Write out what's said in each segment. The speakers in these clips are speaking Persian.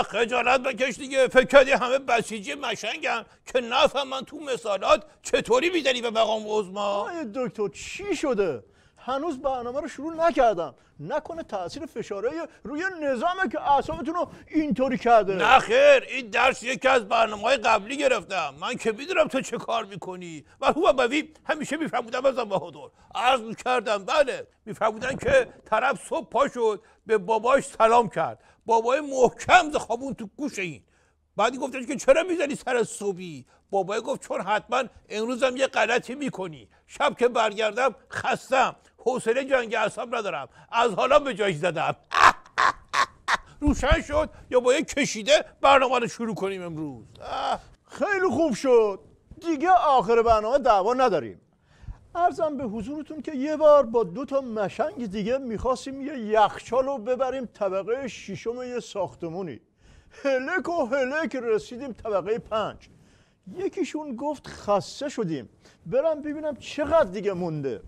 خجالت بکش دیگه. فکر کردی همه بسیجی مشنگن که نفهمن تو مثالات چطوری میزنی به مقام عظما؟ آقای دکتر چی شده؟ هنوز برنامه رو شروع نکردم. نکنه تاثیر فشارهای روی نظامه که اعصابتون رو اینطوری کرده؟ نه خیر، این درس یکی از برنامه‌های قبلی گرفتم. من که میدونم تو چه کار میکنی. و هو بوی همیشه میفهمودم ازم بهادر. عرض میکردم بله، میفهمودن که طرف صبح پا شد به باباش سلام کرد. بابای محکم خوابون تو گوش این. بعدی گفتش که چرا میزنی سر صبحی؟ بابای گفت چون حتما امروزم یه غلطی میکنی. شب که برگردم خستم، حوصله جنگ اعصاب ندارم، از حالا به جایش زدم. روشن شد یا با یک کشیده برنامه رو شروع کنیم امروز. خیلی خوب شد، دیگه آخر برنامه دعوا نداریم. عرضم به حضورتون که یه بار با 2 تا مشنگ دیگه میخواستیم یه یخچال رو ببریم طبقه 6 یه ساختمونی. هلک و هلک رسیدیم طبقه 5. یکیشون گفت خسته شدیم، برم ببینم چقدر دیگه مونده.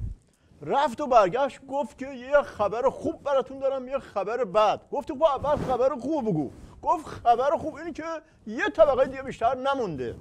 رفت و برگشت گفت که یه خبر خوب براتون دارم، یه خبر بد. گفت خب اول خبر خوب بگو. گفت خبر خوب اینه که یه طبقه دیگه بیشتر نمونده.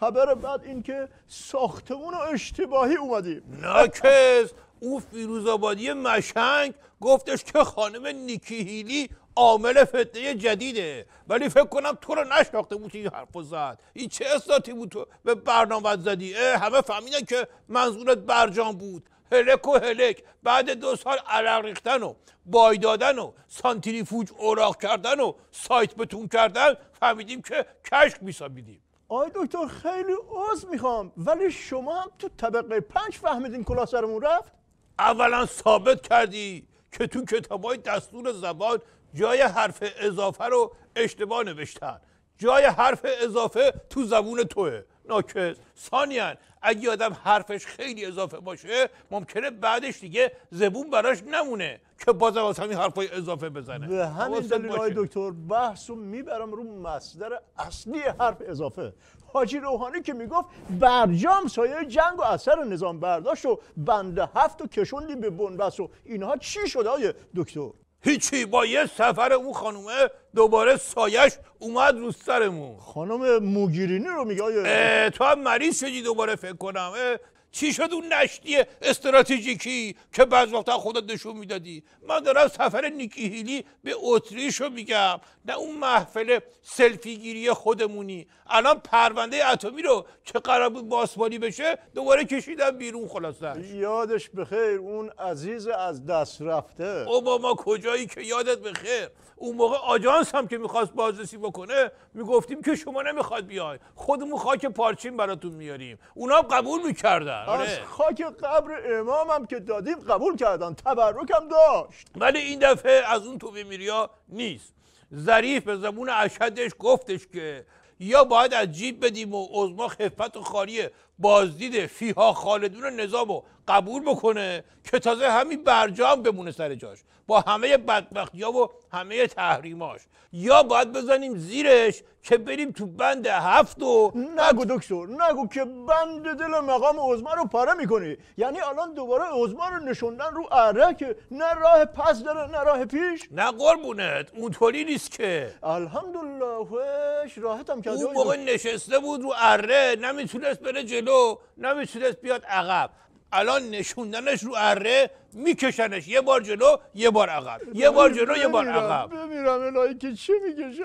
خبر بد این که ساختمون اشتباهی اومدیم. ناکس اون فیروزآبادی مشنگ گفتش که خانم نیکی هیلی عامل فتنه جدیده، ولی فکر کنم تو رو نشناخته بود این حرفو زد. این چه اصلاتی بود تو به برنامه زدی؟ همه فهمیدن که منظورت برجام بود. هلک و هلک بعد 2 سال عرق ریختن و بای دادن و سانتریفوژ اوراق کردن و سایت بتون کردن فهمیدیم که کشک میسابیدیم. آی دکتر خیلی عذر میخوام، ولی شما هم تو طبقه 5 فهمیدین کلاه سرمون رفت؟ اولا ثابت کردی که تو کتابای دستور زبان جای حرف اضافه رو اشتباه نوشتن. جای حرف اضافه تو زبون توه ناکس. ثانیاً اگه آدم حرفش خیلی اضافه باشه ممکنه بعدش دیگه زبون براش نمونه که بازم واسه همین حرفای اضافه بزنه. به همین دلیل آقای دکتر بحثو میبرم رو مصدر اصلی حرف اضافه. حاجی روحانی که میگفت برجام سایه جنگ و اثر نظام برداشت و بنده 7 و کشوندیم به بنبست و اینها چی شد آقای دکتر؟ هیچی، با یه سفر اون خانومه دوباره سایش اومد رو سرمون. خانم موگیرینی رو میگه؟ تو هم مریض شدی دوباره فکر کنم. چی شد اون نشتی استراتژیکی که بعض وقتا خودت نشون میدادی؟ من دارم سفر نیکی هیلی به اتریش رو میگم، نه اون محفل سلفی گیری خودمونی. الان پرونده اتمی رو که قرار بود باسمانی بشه دوباره کشیدن بیرون. خلاصش یادش بخیر اون عزیز از دست رفته. اوباما کجایی که یادت بخیر. اون موقع آژانس هم که میخواست بازرسی بکنه میگفتیم که شما نمیخواد بیاین، خودمون خاک پارچین براتون میاریم. اونا قبول میکردن. از خاک قبر امامم که دادیم قبول کردن، تبرکم داشت. ولی این دفعه از اون توبه میریا نیست. ظریف به زبون اشهدش گفتش که یا باید از جیب بدیم و عظما خفت و خاری بازدید فیها خالدون نظام رو قبول بکنه که تازه همین برجام بمونه سر جاش با همه بدبختی‌ها و همه تحریماش، یا باید بزنیم زیرش که بریم تو بند 7 و نگو دکتر نگو که بند دل مقام عظما رو پاره میکنی. یعنی الان دوباره عظما رو نشوندن رو اره که نه راه پس داره نه راه پیش. نه قربونت اونطوری نیست که. الحمدلله خوش راحتم کرده. اون موقع نشسته بود رو اره، نمیتونست بره جلو نمیتونست بیاد عقب. الان نشوندنش رو اره میکشنش یه بار جلو یه بار عقب، یه بار جلو یه بار عقب. بمیرم الهی که چی میکشن.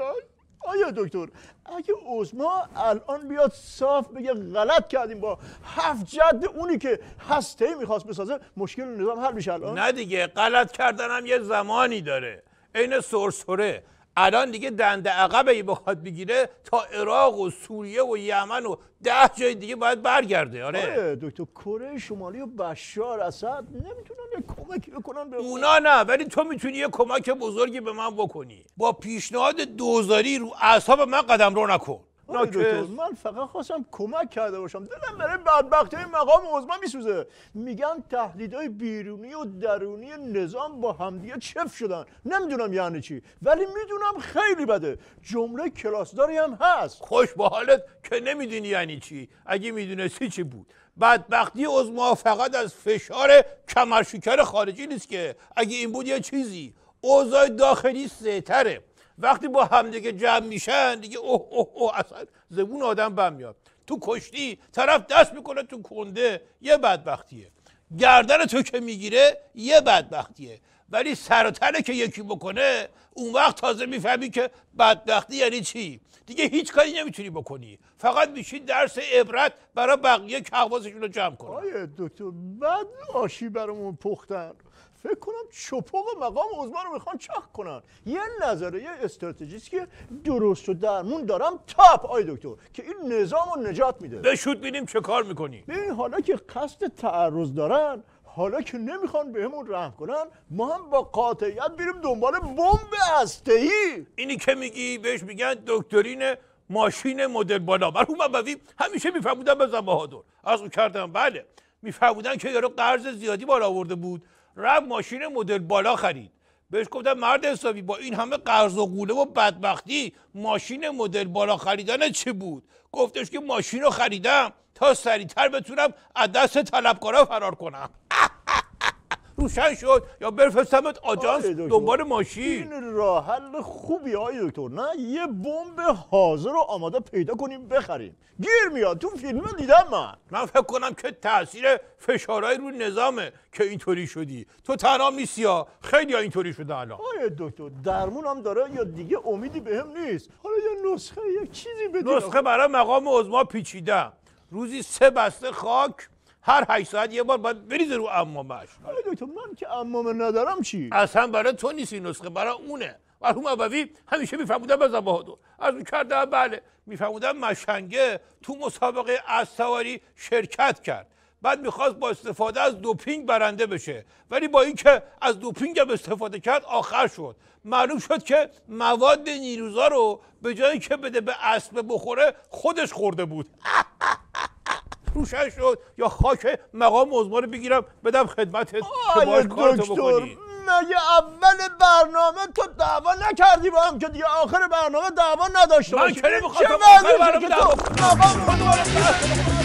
آیا دکتر اگه عظما الان بیاد صاف بگه غلط کردیم با 7 جد اونی که هسته‌ای میخواست بسازه، مشکل نظام حل میشه الان؟ نه دیگه، غلط کردن هم یه زمانی داره. عین سرسره الان دیگه دنده عقبی بخواد بگیره تا عراق و سوریه و یمن و 10 جای دیگه باید برگرده. آره دکتر کره شمالی و بشار اسد نمیتونن یه کمکی بکنن به اونا نه، ولی تو میتونی یه کمک بزرگی به من بکنی. با پیشنهاد دوزاری رو اعصاب من قدم رو نکن. دکتر من فقط خواستم کمک کرده باشم. دلم برای بدبختی مقام عظما میسوزه. میگن تهدیدهای بیرونی و درونی نظام با همدیگه چف شدن. نمیدونم یعنی چی، ولی میدونم خیلی بده. جمله کلاسداری هم هست. خوش به حالت که نمیدونی یعنی چی. اگه میدونستی چی بود؟ بدبختی عظما فقط از فشار کمرشکر خارجی نیست که. اگه این بود یه چیزی. اوضاع داخلی سه‌تره. وقتی با هم دیگه جمع میشن دیگه اوه اوه اوه اصلا زبون آدم بم میاد. تو کشتی طرف دست میکنه تو کنده، یه بدبختیه. گردن تو که میگیره یه بدبختیه. ولی سر و تنه که یکی بکنه اون وقت تازه میفهمی که بدبختی یعنی چی. دیگه هیچ کاری نمیتونی بکنی، فقط میشین درس عبرت برای بقیه که حواسشون رو جمع کنن. آیه دکتر بعد آشی برامون پختن، فکر کنم چپاق مقام عظما رو میخوان چک کنن. یه نظریه استراتژیست که درست و درمون دارم تاپ آیه دکتر که این نظام رو نجات میده. بشود ببینیم چه کار میکنی. ببین حالا که قصد تعرض دارن، حالا که نمیخوان بهمون رحم کنن، ما هم با قاطعیت بریم دنبال بمب هسته‌ای. اینی که میگی بهش میگن دکترین ماشین مدل بالا. مرحوم ابوی همیشه میفهمودن بزن بهادر. عرض کردم بله، میفهمودن که یارو قرض زیادی بالا آورده بود، رفت ماشین مدل بالا خرید. بهش گفتم مرد حسابی با این همه قرض و قوله و بدبختی ماشین مدل بالا خریدن چه بود؟ گفتش که ماشین رو خریدم تا سریعتر بتونم از دست طلبکارا فرار کنم. روشن شد یا بفرستمت آژانس دنبال ماشین. این راه حل خوبی های دکتر، نه یه بمب حاضر و آماده پیدا کنیم بخریم. گیر میاد، تو فیلم دیدم من فکر کنم که تاثیر فشارهای رو نظامه که اینطوری شدی. تو تنها نیستی ها، خیلی ها اینطوری شده الان. آیه دکتر درمون هم داره یا دیگه امیدی بهم نیست؟ حالا یه نسخه یک چیزی بده. نسخه برای مقام عظما پیچیدم. روزی 3 بسته خاک هر 8 ساعت یه بار باید بریزه رو عمامش. آیه دکتر من که عمامه ندارم چی؟ اصلا برای تو نیست این نسخه، برای اونه. مرحوم ابوی همیشه میفهمودن بزن بهادر. عرض کردم بله، میفهمودن مشنگه تو مسابقه اسب‌سواری شرکت کرد، بعد میخواست با استفاده از دوپینگ برنده بشه، ولی با اینکه از دوپینگ هم استفاده کرد آخر شد. معلوم شد که مواد نیروزا رو به جایی که بده به اسب بخوره خودش خورده بود. روشن شد یا خاک مقام عظما رو بگیرم بدم خدمتت که باهاش کارتو بکنی. مگه اول برنامه تو دعوا نکردی با هم که دیگه آخر برنامه دعوا نداشته باشی؟ من که نمیخواستم آخر برنامه دعوا کنم.